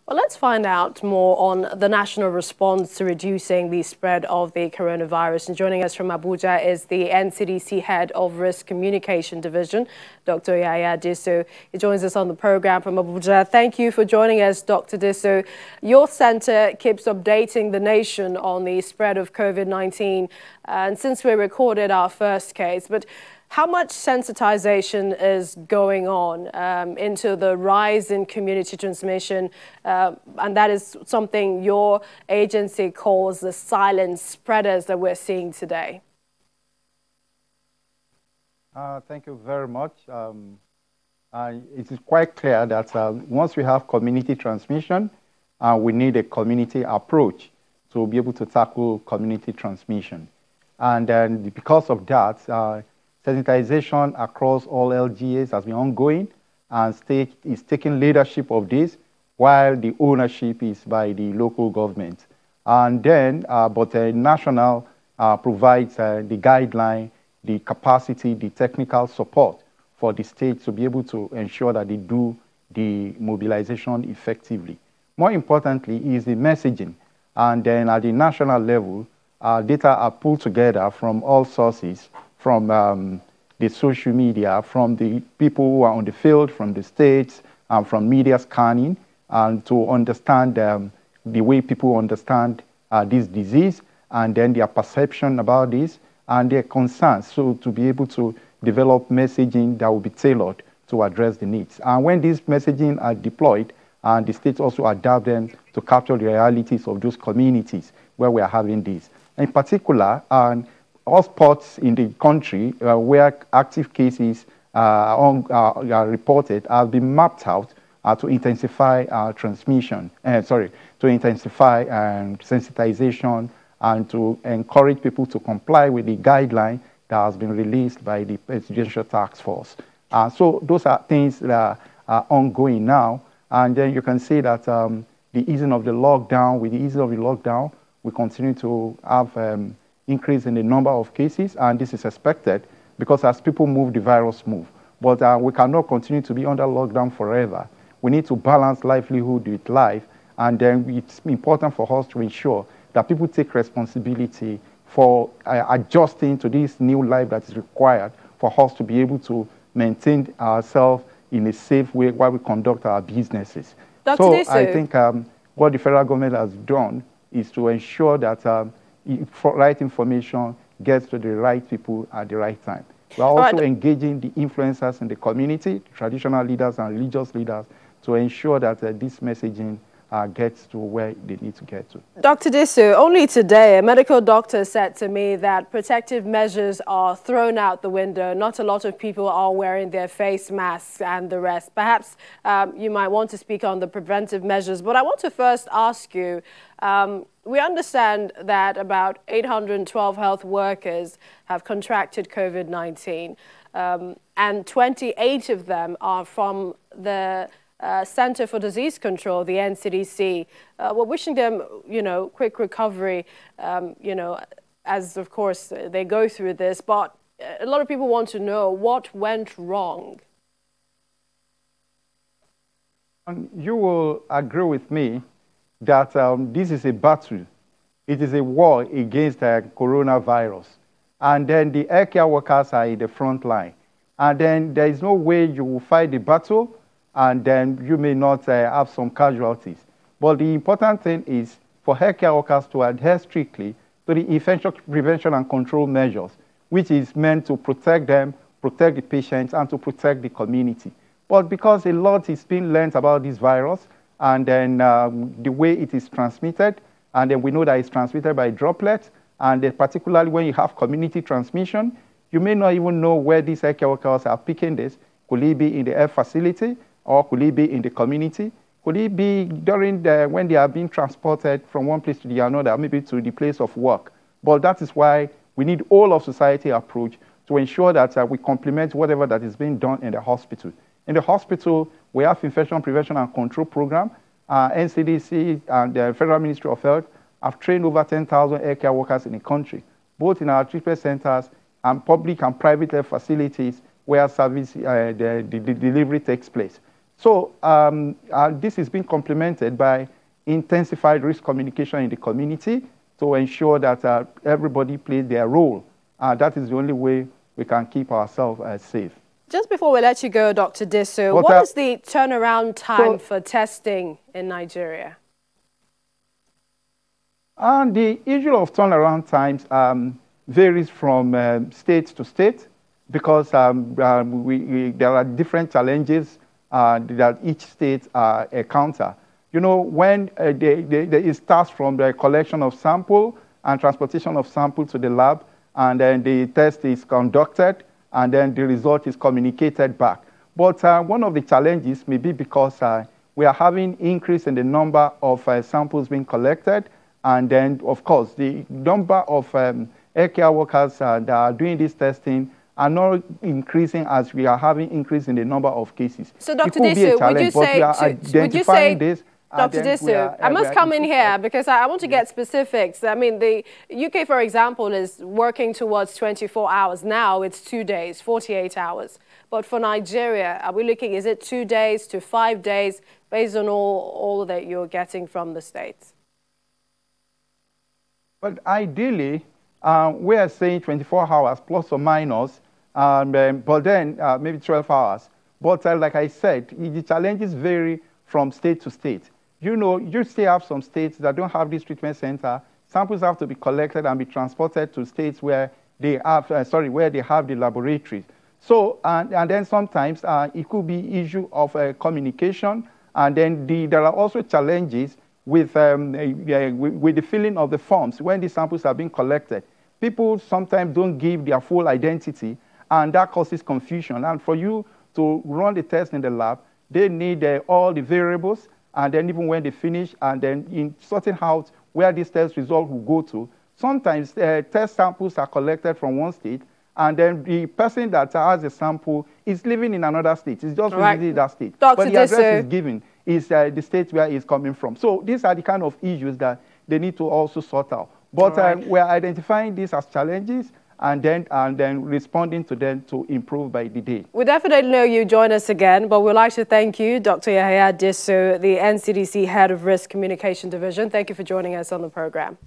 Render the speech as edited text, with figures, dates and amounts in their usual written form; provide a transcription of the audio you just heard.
Well, let's find out more on the national response to reducing the spread of the coronavirus. And joining us from Abuja is the NCDC Head of Risk Communication Division, Dr. Yaya Disso. He joins us on the program from Abuja. Thank you for joining us, Dr. Disso. Your center keeps updating the nation on the spread of COVID-19, and since we recorded our first case, but how much sensitization is going on into the rise in community transmission? And that is something your agency calls the silent spreaders that we're seeing today. Thank you very much. It is quite clear that once we have community transmission, we need a community approach to be able to tackle community transmission. And then because of that, sensitization across all LGAs has been ongoing, and state is taking leadership of this, while the ownership is by the local government. And then, but the national provides the guideline, the capacity, the technical support for the state to be able to ensure that they do the mobilization effectively. More importantly is the messaging. And then at the national level, data are pulled together from all sources, from the social media, from the people who are on the field, from the states, and from media scanning, and to understand the way people understand this disease, and then their perception about this, and their concerns, so to be able to develop messaging that will be tailored to address the needs. And when these messaging are deployed, and the states also adapt them to capture the realities of those communities where we are having this. In particular, hotspots in the country where active cases are reported have been mapped out to intensify transmission, to intensify sensitization, and to encourage people to comply with the guideline that has been released by the Presidential Task Force. So those are things that are ongoing now. And then you can see that the easing of the lockdown, with the easing of the lockdown, we continue to have increase in the number of cases, and this is expected because as people move, the virus move. But we cannot continue to be under lockdown forever. We need to balance livelihood with life, and then it's important for us to ensure that people take responsibility for adjusting to this new life that is required for us to be able to maintain ourselves in a safe way while we conduct our businesses. Dr. So Disso, I think what the federal government has done is to ensure that right information gets to the right people at the right time. We are also engaging the influencers in the community, traditional leaders and religious leaders, to ensure that this messaging gets to where they need to get to. Dr. Disso, only today a medical doctor said to me that protective measures are thrown out the window. Not a lot of people are wearing their face masks and the rest. Perhaps you might want to speak on the preventive measures, but I want to first ask you, we understand that about 812 health workers have contracted COVID-19, and 28 of them are from the Center for Disease Control, the NCDC. We're wishing them, quick recovery, as of course they go through this. But a lot of people want to know what went wrong. You will agree with me that this is a battle. It is a war against the coronavirus. And then the healthcare workers are in the front line. And then there is no way you will fight the battle and then you may not have some casualties. But the important thing is for healthcare workers to adhere strictly to the essential prevention and control measures, which is meant to protect them, protect the patients, and to protect the community. But because a lot is being learned about this virus, and then the way it is transmitted, and then we know that it's transmitted by droplets, and then particularly when you have community transmission, you may not even know where these healthcare workers are picking this. Could it be in the health facility, or could it be in the community? Could it be during when they are being transported from one place to the another, maybe to the place of work? But that is why we need all of society approach to ensure that we complement whatever that is being done in the hospital. In the hospital, we have infection prevention and control program. NCDC and the Federal Ministry of Health have trained over 10,000 healthcare workers in the country, both in our treatment centers and public and private health facilities where service, the delivery takes place. So this is being complemented by intensified risk communication in the community to ensure that everybody plays their role. That is the only way we can keep ourselves safe. Just before we let you go, Dr. Disu, what is the turnaround time for testing in Nigeria? The issue of turnaround times varies from state to state because there are different challenges that each state encounter. You know, when it starts from the collection of sample and transportation of sample to the lab, and then the test is conducted, and then the result is communicated back. But one of the challenges may be because we are having increase in the number of samples being collected, and then, of course, the number of healthcare workers that are doing this testing are not increasing as we are having increase in the number of cases. So, Dr. Disu, would you say this, Dr. Disu, I must come in here because I want to get specifics. I mean, the UK, for example, is working towards 24 hours. Now it's 2 days, 48 hours. But for Nigeria, are we looking, is it 2 days to 5 days based on all that you're getting from the States? But ideally, we are saying 24 hours plus or minus, but then maybe 12 hours. But like I said, the challenges vary from state to state. You know, you still have some states that don't have this treatment center. Samples have to be collected and be transported to states where they have, where they have the laboratories. So, and then sometimes it could be issue of communication, and then there are also challenges with the filling of the forms when the samples are being collected. People sometimes don't give their full identity, and that causes confusion. And for you to run the test in the lab, they need all the variables, and then even when they finish, and then in sorting out where this test result will go to, sometimes test samples are collected from one state, and then the person that has a sample is living in another state. It's just visiting that state. Dr. But the address is given is the state where it's coming from. So these are the kind of issues that they need to also sort out. But we're identifying these as challenges and then responding to them to improve by the day. We definitely know you join us again, but we'd like to thank you, Dr. Yahaya Disu, the NCDC Head of Risk Communication Division. Thank you for joining us on the program.